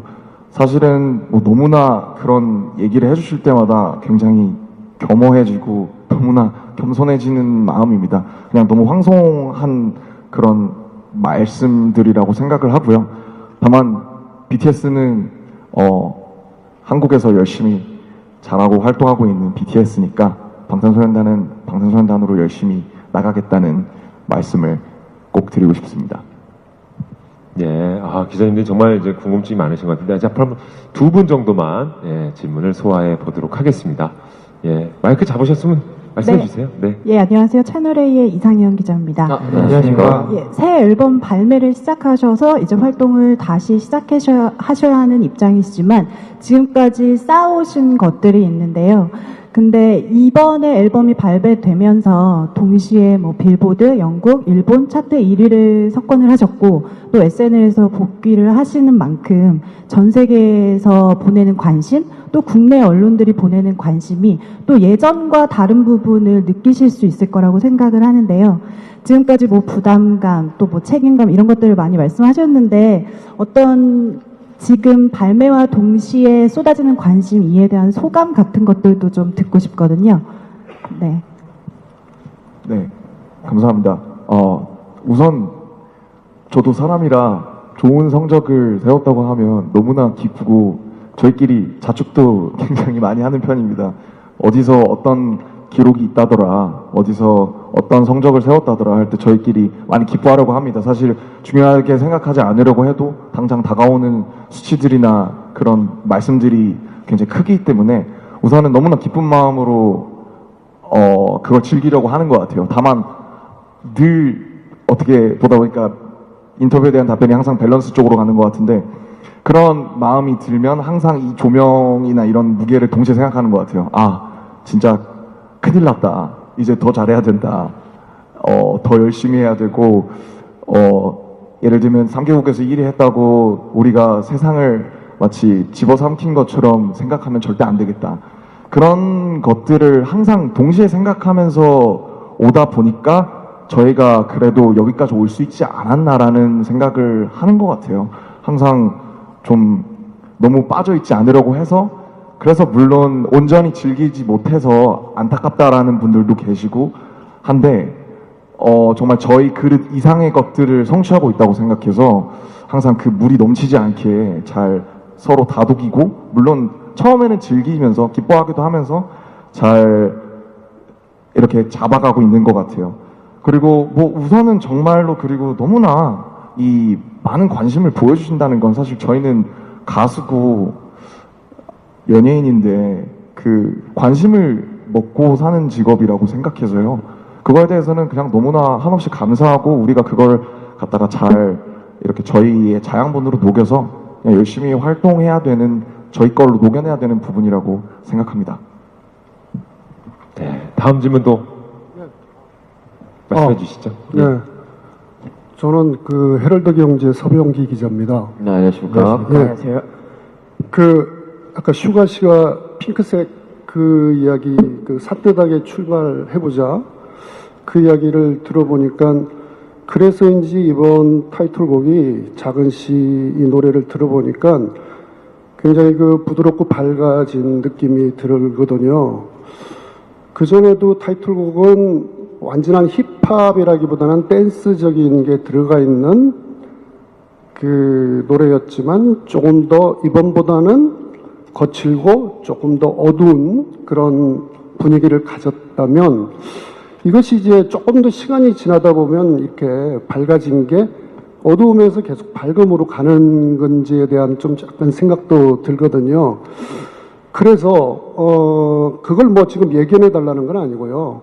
사실은 뭐 너무나 그런 얘기를 해주실 때마다 굉장히 겸허해지고 너무나 겸손해지는 마음입니다. 그냥 너무 황송한 그런 말씀들이라고 생각을 하고요. 다만 BTS는 한국에서 열심히 잘하고 활동하고 있는 BTS니까 방탄소년단은 방탄소년단으로 열심히 나가겠다는 말씀을 꼭 드리고 싶습니다. 예, 기자님들이 정말 이제 궁금증이 많으신 것 같은데, 앞으로 두 분 정도만 질문을 소화해 보도록 하겠습니다. 예, 마이크 잡으셨으면 말씀해 네. 주세요. 네. 예, 안녕하세요. 채널A의 이상현 기자입니다. 안녕하십니까. 예, 새 앨범 발매를 시작하셔서 이제 활동을 다시 하셔야 하는 입장이시지만 지금까지 쌓아오신 것들이 있는데요. 근데 이번에 앨범이 발매되면서 동시에 뭐 빌보드, 영국, 일본 차트 1위를 석권을 하셨고 또 SNL에서 복귀를 하시는 만큼 전 세계에서 보내는 관심 또 국내 언론들이 보내는 관심이 또 예전과 다른 부분을 느끼실 수 있을 거라고 생각을 하는데요. 지금까지 뭐 부담감 또 뭐 책임감 이런 것들을 많이 말씀하셨는데 어떤 지금 발매와 동시에 쏟아지는 관심 이에 대한 소감 같은 것들도 좀 듣고 싶거든요. 네. 네, 감사합니다. 우선 저도 사람이라 좋은 성적을 세웠다고 하면 너무나 기쁘고 저희끼리 자축도 굉장히 많이 하는 편입니다. 어디서 어떤 기록이 있다더라, 어디서 어떤 성적을 세웠다더라 할 때 저희끼리 많이 기뻐하려고 합니다. 사실 중요하게 생각하지 않으려고 해도 당장 다가오는 수치들이나 그런 말씀들이 굉장히 크기 때문에 우선은 너무나 기쁜 마음으로 그걸 즐기려고 하는 것 같아요. 다만 늘 어떻게 보다 보니까 인터뷰에 대한 답변이 항상 밸런스 쪽으로 가는 것 같은데 그런 마음이 들면 항상 이 조명이나 이런 무게를 동시에 생각하는 것 같아요. 진짜 큰일 났다. 이제 더 잘해야 된다. 더 열심히 해야 되고, 예를 들면 3개국에서 1위 했다고 우리가 세상을 마치 집어삼킨 것처럼 생각하면 절대 안 되겠다. 그런 것들을 항상 동시에 생각하면서 오다 보니까 저희가 그래도 여기까지 올 수 있지 않았나라는 생각을 하는 것 같아요. 항상 좀 너무 빠져있지 않으려고 해서 그래서 물론 온전히 즐기지 못해서 안타깝다라는 분들도 계시고 한데 정말 저희 그릇 이상의 것들을 성취하고 있다고 생각해서 항상 그 물이 넘치지 않게 잘 서로 다독이고 물론 처음에는 즐기면서 기뻐하기도 하면서 잘 이렇게 잡아가고 있는 것 같아요. 그리고 뭐 우선은 정말로 그리고 너무나 이 많은 관심을 보여주신다는 건 사실 저희는 가수고 연예인인데 그 관심을 먹고 사는 직업이라고 생각해서요. 그거에 대해서는 그냥 너무나 한없이 감사하고 우리가 그걸 갖다가 잘 이렇게 저희의 자양분으로 녹여서 그냥 열심히 활동해야 되는 저희 걸로 녹여내야 되는 부분이라고 생각합니다. 네, 다음 질문도 말씀해 주시죠. 네. 저는 그 헤럴드 경제 서병기 기자입니다. 네, 안녕하십니까. 안녕하세요. 아까 슈가 씨가 핑크색 그 이야기, 그 산뜻하게 출발해보자. 그 이야기를 들어보니까 그래서인지 이번 타이틀곡이 작은 씨 이 노래를 들어보니까 굉장히 그 부드럽고 밝아진 느낌이 들거든요. 그전에도 타이틀곡은 완전한 힙합이라기보다는 댄스적인 게 들어가 있는 그 노래였지만 조금 더 이번보다는 거칠고 조금 더 어두운 그런 분위기를 가졌다면 이것이 이제 조금 더 시간이 지나다 보면 이렇게 밝아진 게 어두우면서 계속 밝음으로 가는 건지에 대한 좀 약간 생각도 들거든요. 그래서 그걸 뭐 지금 예견해 달라는 건 아니고요.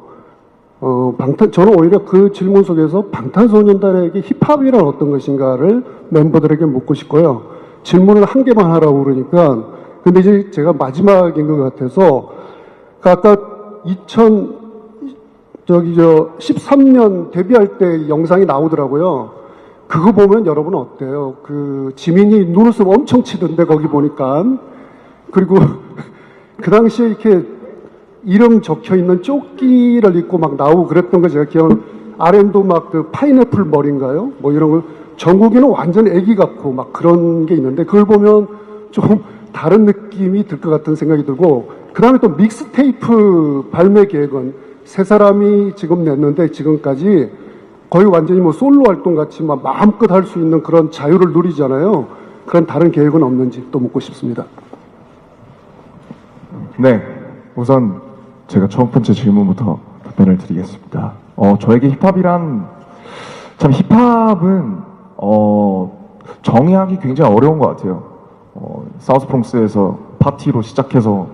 저는 오히려 그 질문 속에서 방탄소년단에게 힙합이란 어떤 것인가를 멤버들에게 묻고 싶고요. 질문을 한 개만 하라고 그러니까, 근데 이제 제가 마지막인 것 같아서, 아까 13년 데뷔할 때 영상이 나오더라고요. 그거 보면 여러분 어때요? 그 지민이 눈웃음 엄청 치던데 거기 보니까. 그리고 그 당시에 이렇게 이름 적혀 있는 조끼를 입고 막 나오고 그랬던 거 제가 기억은, RM도 막 그 파인애플 머리인가요? 뭐 이런 거. 정국이는 완전 애기 같고 막 그런 게 있는데, 그걸 보면 좀 다른 느낌이 들 것 같은 생각이 들고, 그 다음에 또 믹스테이프 발매 계획은 세 사람이 지금 냈는데 지금까지 거의 완전히 뭐 솔로 활동 같이 막 마음껏 할 수 있는 그런 자유를 누리잖아요. 그런 다른 계획은 없는지 또 묻고 싶습니다. 네, 우선 제가 첫 번째 질문부터 답변을 드리겠습니다. 저에게 힙합이란, 참 힙합은 정의하기 굉장히 어려운 것 같아요. 사우스 프롱스에서 파티로 시작해서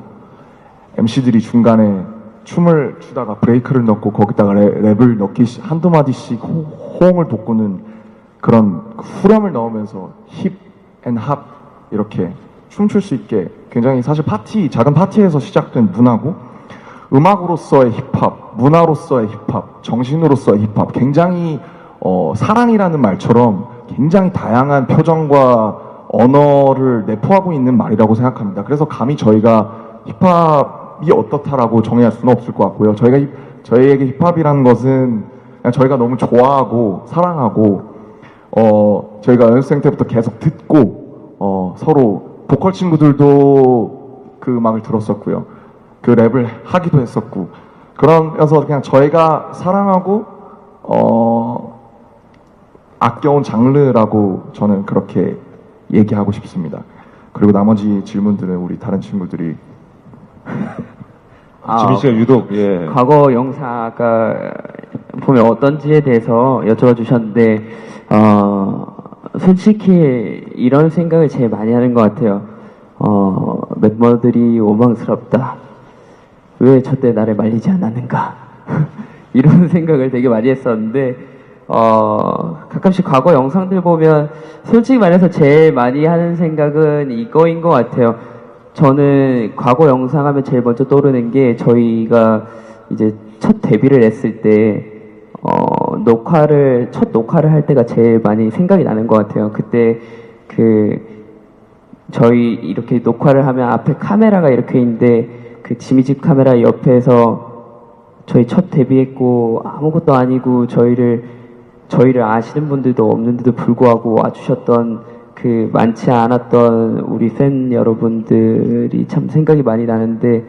MC들이 중간에 춤을 추다가 브레이크를 넣고 거기다가 랩을 넣기 한두 마디씩 호응을 돋구는 그런 후렴을 넣으면서 힙 앤 합 이렇게 춤출 수 있게, 굉장히 사실 작은 파티에서 시작된 문화고, 음악으로서의 힙합, 문화로서의 힙합, 정신으로서의 힙합, 굉장히 사랑이라는 말처럼 굉장히 다양한 표정과 언어를 내포하고 있는 말이라고 생각합니다. 그래서 감히 저희가 힙합이 어떻다라고 정의할 수는 없을 것 같고요. 저희에게 힙합이라는 것은 그냥 저희가 너무 좋아하고 사랑하고, 저희가 연습생 때부터 계속 듣고, 서로 보컬 친구들도 그 음악을 들었었고요. 그 랩을 하기도 했었고, 그러면서 그냥 저희가 사랑하고 아껴온 장르라고 저는 그렇게 얘기하고 싶습니다. 그리고 나머지 질문들은 우리 다른 친구들이 지민 씨가 유독 과거 영상 아까 보면 어떤지에 대해서 여쭤봐 주셨는데, 솔직히 이런 생각을 제일 많이 하는 것 같아요. 멤버들이 원망스럽다. 왜 저때 나를 말리지 않았는가. 이런 생각을 되게 많이 했었는데, 가끔씩 과거 영상들 보면 솔직히 말해서 제일 많이 하는 생각은 이거인 것 같아요. 저는 과거 영상 하면 제일 먼저 떠오르는 게, 저희가 이제 첫 데뷔를 했을 때 첫 녹화를 할 때가 제일 많이 생각이 나는 것 같아요. 그때 저희 이렇게 녹화를 하면 앞에 카메라가 이렇게 있는데, 그 지미집 카메라 옆에서 저희 첫 데뷔했고 아무것도 아니고 저희를 아시는 분들도 없는데도 불구하고 와주셨던 그 많지 않았던 우리 팬 여러분들이 참 생각이 많이 나는데,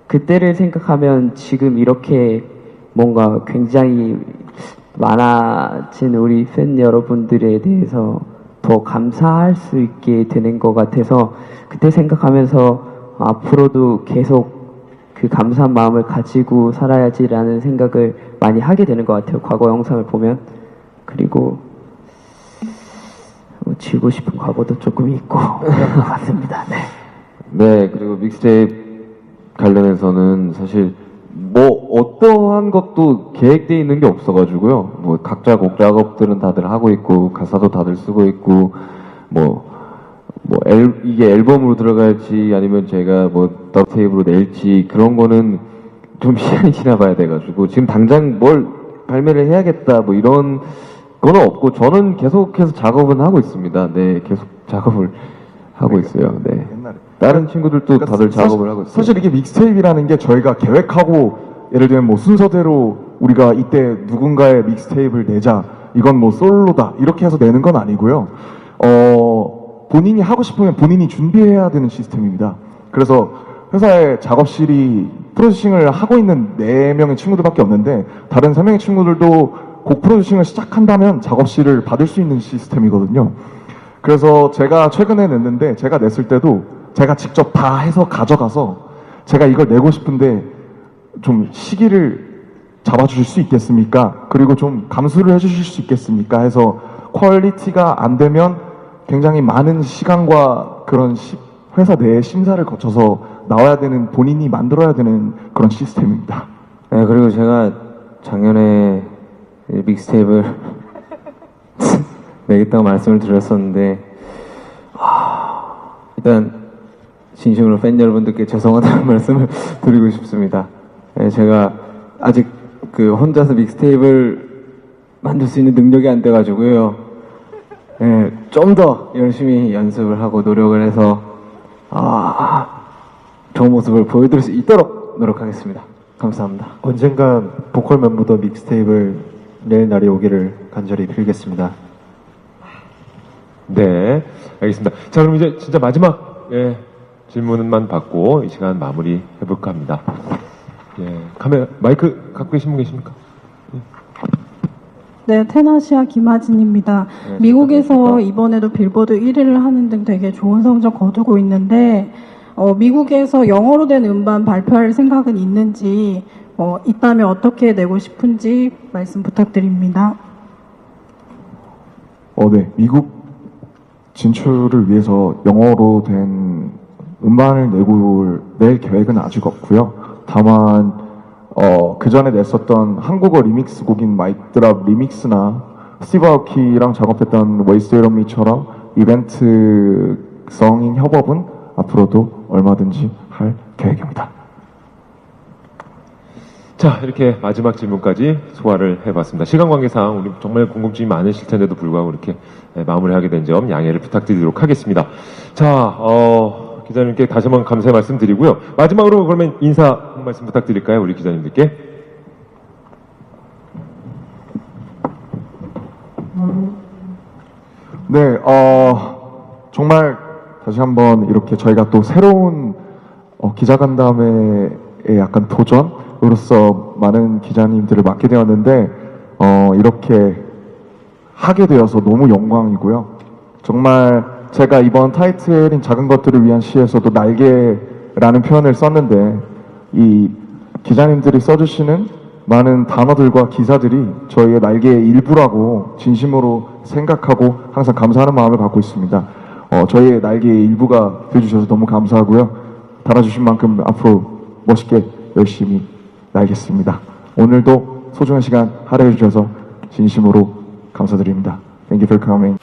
그때를 생각하면 지금 이렇게 뭔가 굉장히 많아진 우리 팬 여러분들에 대해서 더 감사할 수 있게 되는 것 같아서, 그때 생각하면서 앞으로도 계속 그 감사한 마음을 가지고 살아야지라는 생각을 많이 하게 되는 것 같아요. 과거 영상을 보면. 그리고 지우고 싶은 과거도 조금 있고 그런 것 같습니다. 네. 네, 그리고 믹스테이프 관련해서는 사실 뭐 어떠한 것도 계획되어 있는 게 없어가지고요. 뭐 각자 곡 작업들은 다들 하고 있고, 가사도 다들 쓰고 있고, 이게 앨범으로 들어갈지 아니면 제가 덕테이프로 낼지 그런 거는 좀 시간이 지나봐야 돼가지고, 지금 당장 뭘 발매를 해야겠다 이런 거는 없고, 저는 계속해서 작업은 하고 있습니다. 네, 계속 작업을 하고 있어요. 네. 다른 친구들도 다들 작업을 하고 있어요. 사실 이게 믹스테이프라는 게 저희가 계획하고, 예를 들면 순서대로 우리가 이때 누군가의 믹스테이프를 내자, 이건 솔로다 이렇게 해서 내는 건 아니고요. 본인이 하고 싶으면 본인이 준비해야 되는 시스템입니다. 그래서 회사에 작업실이 프로듀싱을 하고 있는 4명의 친구들밖에 없는데, 다른 3명의 친구들도 곡 프로듀싱을 시작한다면 작업실을 받을 수 있는 시스템이거든요. 그래서 제가 최근에 냈는데, 제가 냈을 때도 제가 직접 다 해서 가져가서, 제가 이걸 내고 싶은데 좀 시기를 잡아주실 수 있겠습니까? 그리고 좀 감수를 해주실 수 있겠습니까? 해서 퀄리티가 안 되면 굉장히 많은 시간과 그런 회사 내의 심사를 거쳐서 나와야 되는, 본인이 만들어야 되는 그런 시스템입니다. 네, 그리고 제가 작년에 믹스테이프를 내겠다고 말씀을 드렸었는데, 일단 진심으로 팬 여러분들께 죄송하다는 말씀을 드리고 싶습니다. 네, 제가 아직 그 혼자서 믹스테이프를 만들 수 있는 능력이 안 돼가지고요. 네, 좀 더 열심히 연습을 하고 노력을 해서 좋은 모습을 보여드릴 수 있도록 노력하겠습니다. 감사합니다. 언젠간 보컬 멤버도 믹스테이프를 낼 날이 오기를 간절히 빌겠습니다. 네, 알겠습니다. 자, 그럼 이제 진짜 마지막 질문만 받고 이 시간 마무리 해볼까 합니다. 카메라, 마이크 갖고 계신 분 계십니까? 네, 테나시아 김하진입니다. 미국에서 이번에도 빌보드 1위를 하는 등 되게 좋은 성적 거두고 있는데, 미국에서 영어로 된 음반 발표할 생각은 있는지, 있다면 어떻게 내고 싶은지 말씀 부탁드립니다. 네, 미국 진출을 위해서 영어로 된 음반을 낼 계획은 아직 없고요. 다만 그 전에 냈었던 한국어 리믹스 곡인 마이드랍 리믹스나 스티브 아오키랑 작업했던 Waste on Me처럼 이벤트성인 협업은 앞으로도 얼마든지 할 계획입니다. 자, 이렇게 마지막 질문까지 소화를 해봤습니다. 시간 관계상 우리 정말 궁금증이 많으실 텐데도 불구하고 이렇게 마무리하게 된 점 양해를 부탁드리도록 하겠습니다. 자, 기자님께 다시 한번 감사의 말씀 드리고요. 마지막으로 그러면 인사 한 말씀 부탁드릴까요? 우리 기자님들께. 네, 정말 다시 한번 이렇게 저희가 또 새로운 기자간담회의 약간 도전으로서 많은 기자님들을 맡게 되었는데 이렇게 하게 되어서 너무 영광이고요. 정말 제가 이번 타이틀인 작은 것들을 위한 시에서도 날개라는 표현을 썼는데 이 기자님들이 써주시는 많은 단어들과 기사들이 저희의 날개의 일부라고 진심으로 생각하고 항상 감사하는 마음을 갖고 있습니다. 저희의 날개의 일부가 되어주셔서 너무 감사하고요. 달아주신 만큼 앞으로 멋있게 열심히 날겠습니다. 오늘도 소중한 시간 할애해 주셔서 진심으로 감사드립니다. Thank you for coming.